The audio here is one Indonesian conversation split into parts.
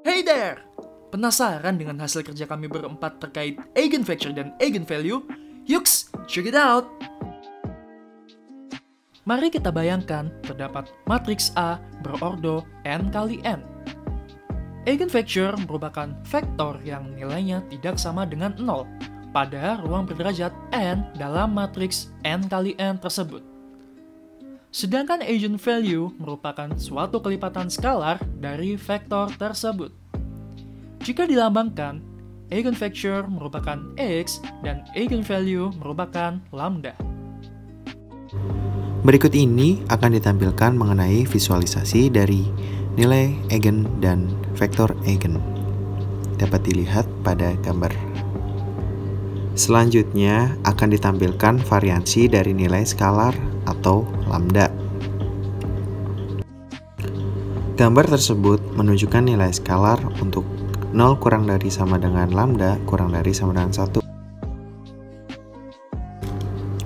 Hey there! Penasaran dengan hasil kerja kami berempat terkait eigenvector dan eigenvalue? Yuks, check it out! Mari kita bayangkan terdapat matriks A berordo n kali n. Eigenvector merupakan vektor yang nilainya tidak sama dengan 0 pada ruang berderajat n dalam matriks n kali n tersebut. Sedangkan eigenvalue merupakan suatu kelipatan skalar dari vektor tersebut. Jika dilambangkan, eigenvector merupakan x dan eigenvalue merupakan lambda. Berikut ini akan ditampilkan mengenai visualisasi dari nilai eigen dan vektor eigen. Dapat dilihat pada gambar. Selanjutnya akan ditampilkan variansi dari nilai skalar atau lambda. Gambar tersebut menunjukkan nilai skalar untuk 0 kurang dari sama dengan lambda kurang dari sama dengan 1.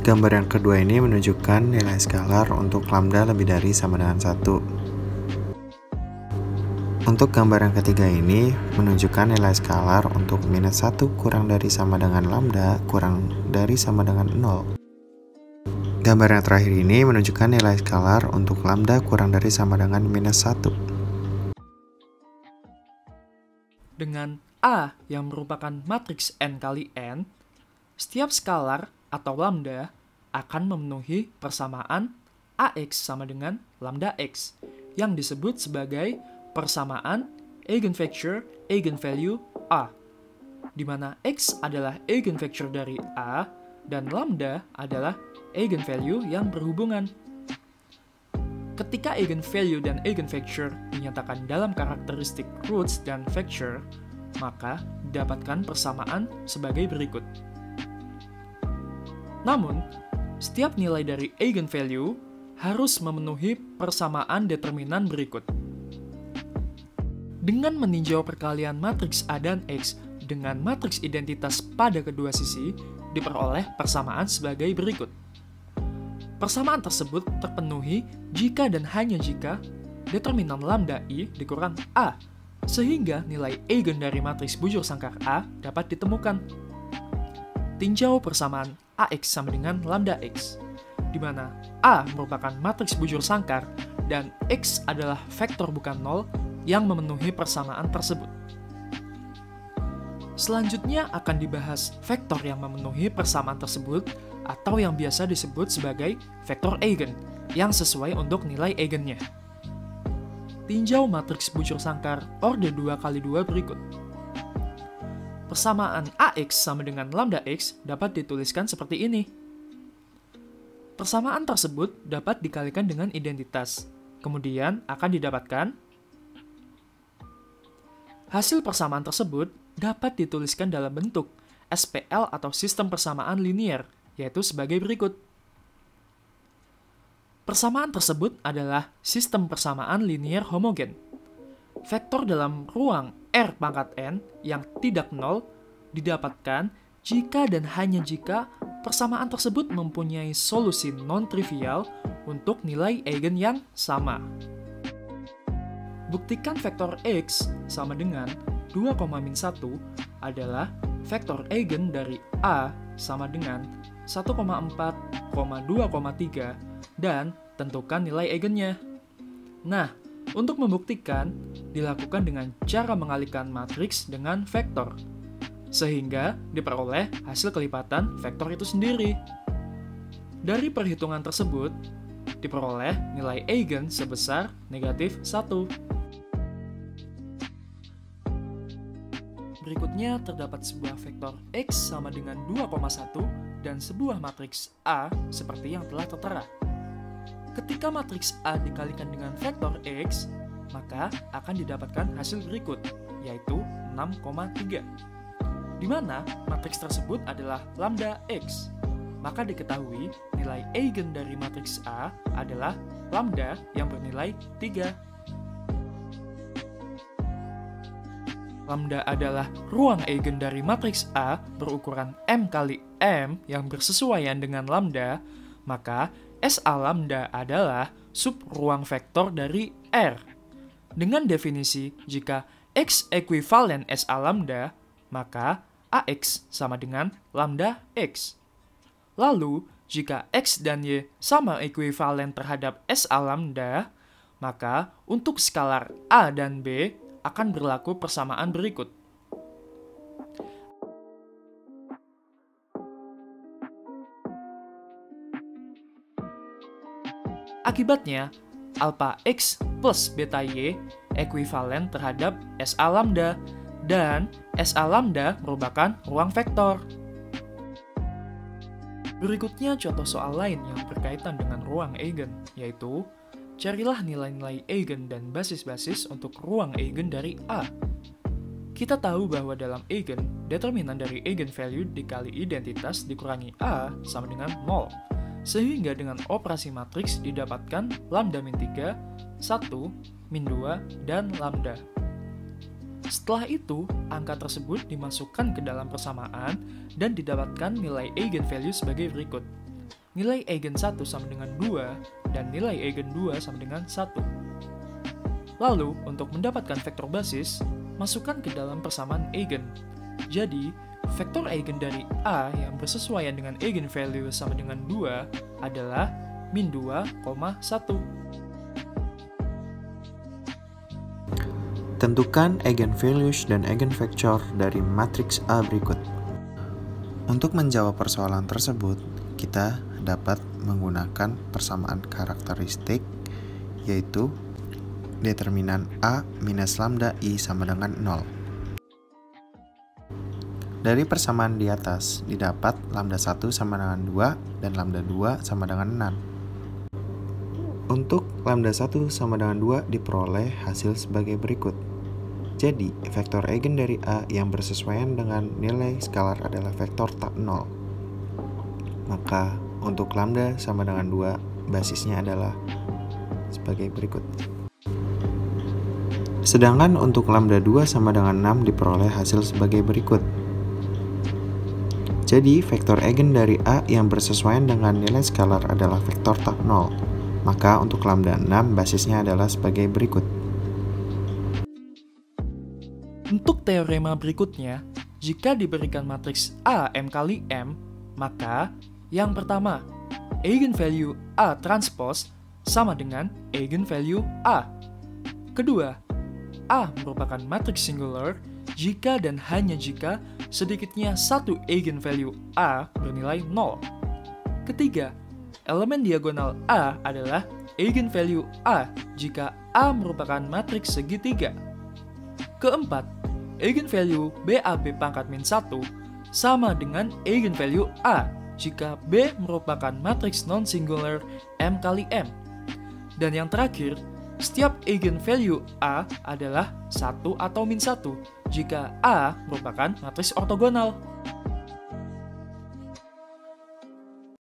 Gambar yang kedua ini menunjukkan nilai skalar untuk lambda lebih dari sama dengan 1. Untuk gambar yang ketiga ini menunjukkan nilai skalar untuk minus 1 kurang dari sama dengan lambda kurang dari sama dengan 0. Gambar yang terakhir ini menunjukkan nilai skalar untuk lambda kurang dari sama dengan minus 1. Dengan A yang merupakan matriks n kali n, setiap skalar atau lambda akan memenuhi persamaan AX sama dengan lambda X yang disebut sebagai persamaan eigenvector eigenvalue A, di mana X adalah eigenvector dari A dan lambda adalah eigenvalue yang berhubungan. Ketika eigenvalue dan eigenvector dinyatakan dalam karakteristik roots dan vector, maka didapatkan persamaan sebagai berikut. Namun, setiap nilai dari eigenvalue harus memenuhi persamaan determinan berikut. Dengan meninjau perkalian matriks A dan X dengan matriks identitas pada kedua sisi, diperoleh persamaan sebagai berikut. Persamaan tersebut terpenuhi jika dan hanya jika determinan lambda I dikurang A, sehingga nilai eigen dari matriks bujur sangkar A dapat ditemukan. Tinjau persamaan AX sama dengan lambda X, di mana A merupakan matriks bujur sangkar dan X adalah vektor bukan nol yang memenuhi persamaan tersebut. Selanjutnya akan dibahas vektor yang memenuhi persamaan tersebut atau yang biasa disebut sebagai vektor eigen yang sesuai untuk nilai eigennya. Tinjau matriks bujur sangkar orde 2 kali 2 berikut. Persamaan AX sama dengan lambda X dapat dituliskan seperti ini. Persamaan tersebut dapat dikalikan dengan identitas. Kemudian akan didapatkan hasil persamaan tersebut dapat dituliskan dalam bentuk SPL atau sistem persamaan linier, yaitu sebagai berikut. Persamaan tersebut adalah sistem persamaan linier homogen. Vektor dalam ruang R pangkat n yang tidak nol didapatkan jika dan hanya jika persamaan tersebut mempunyai solusi non-trivial untuk nilai eigen yang sama. Buktikan vektor X sama dengan 2,-1 adalah vektor eigen dari A sama dengan 1,4, 2,3 dan tentukan nilai eigennya. Nah, untuk membuktikan, dilakukan dengan cara mengalihkan matriks dengan vektor, sehingga diperoleh hasil kelipatan vektor itu sendiri. Dari perhitungan tersebut, diperoleh nilai eigen sebesar negatif 1. Berikutnya terdapat sebuah vektor X sama dengan 2,1 dan sebuah matriks A seperti yang telah tertera. Ketika matriks A dikalikan dengan vektor X, maka akan didapatkan hasil berikut, yaitu 6,3. Di mana matriks tersebut adalah lambda X. Maka diketahui nilai eigen dari matriks A adalah lambda yang bernilai 3. Lambda adalah ruang eigen dari matriks A berukuran M kali M yang bersesuaian dengan lambda, maka SA lambda adalah sub ruang vektor dari R. Dengan definisi, jika X ekuivalen SA lambda, maka AX sama dengan lambda X. Lalu, jika X dan Y sama ekuivalen terhadap SA lambda, maka untuk skalar A dan B akan berlaku persamaan berikut. Akibatnya, alpha X plus beta Y ekuivalen terhadap SA lambda, dan SA lambda merupakan ruang vektor. Berikutnya contoh soal lain yang berkaitan dengan ruang eigen, yaitu carilah nilai-nilai eigen dan basis-basis untuk ruang eigen dari A. Kita tahu bahwa dalam eigen, determinan dari eigenvalue dikali identitas dikurangi A sama dengan 0. Sehingga dengan operasi matriks didapatkan lambda min 3, 1, min 2, dan lambda. Setelah itu, angka tersebut dimasukkan ke dalam persamaan dan didapatkan nilai eigenvalue sebagai berikut. Nilai eigen 1 sama dengan 2, dan nilai eigen 2 sama dengan 1. Lalu, untuk mendapatkan vektor basis, masukkan ke dalam persamaan eigen. Jadi, vektor eigen dari A yang bersesuaian dengan eigenvalue sama dengan 2 adalah min 2,1. Tentukan eigenvalues dan eigenvector dari matriks A berikut. Untuk menjawab persoalan tersebut, kita dapat menggunakan persamaan karakteristik, yaitu determinan A minus lambda I sama dengan 0. Dari persamaan di atas, didapat lambda 1 sama dengan 2 dan lambda 2 sama dengan 6. Untuk lambda 1 sama dengan 2 diperoleh hasil sebagai berikut. Jadi, vektor eigen dari A yang bersesuaian dengan nilai skalar adalah vektor tak 0. Maka, untuk lambda sama dengan 2, basisnya adalah sebagai berikut. Sedangkan untuk lambda 2 sama dengan 6 diperoleh hasil sebagai berikut. Jadi, vektor eigen dari A yang bersesuaian dengan nilai skalar adalah vektor tak 0. Maka, untuk lambda 6, basisnya adalah sebagai berikut. Untuk teorema berikutnya, jika diberikan matriks A M kali M, maka yang pertama, eigenvalue A transpose sama dengan eigenvalue A. Kedua, A merupakan matriks singular jika dan hanya jika sedikitnya satu eigenvalue A bernilai 0. Ketiga, elemen diagonal A adalah eigenvalue A jika A merupakan matriks segitiga. Keempat, eigenvalue BAB pangkat min 1 sama dengan eigenvalue A jika B merupakan matriks non-singular M kali M. Dan yang terakhir, setiap eigenvalue A adalah 1 atau min 1 jika A merupakan matriks ortogonal.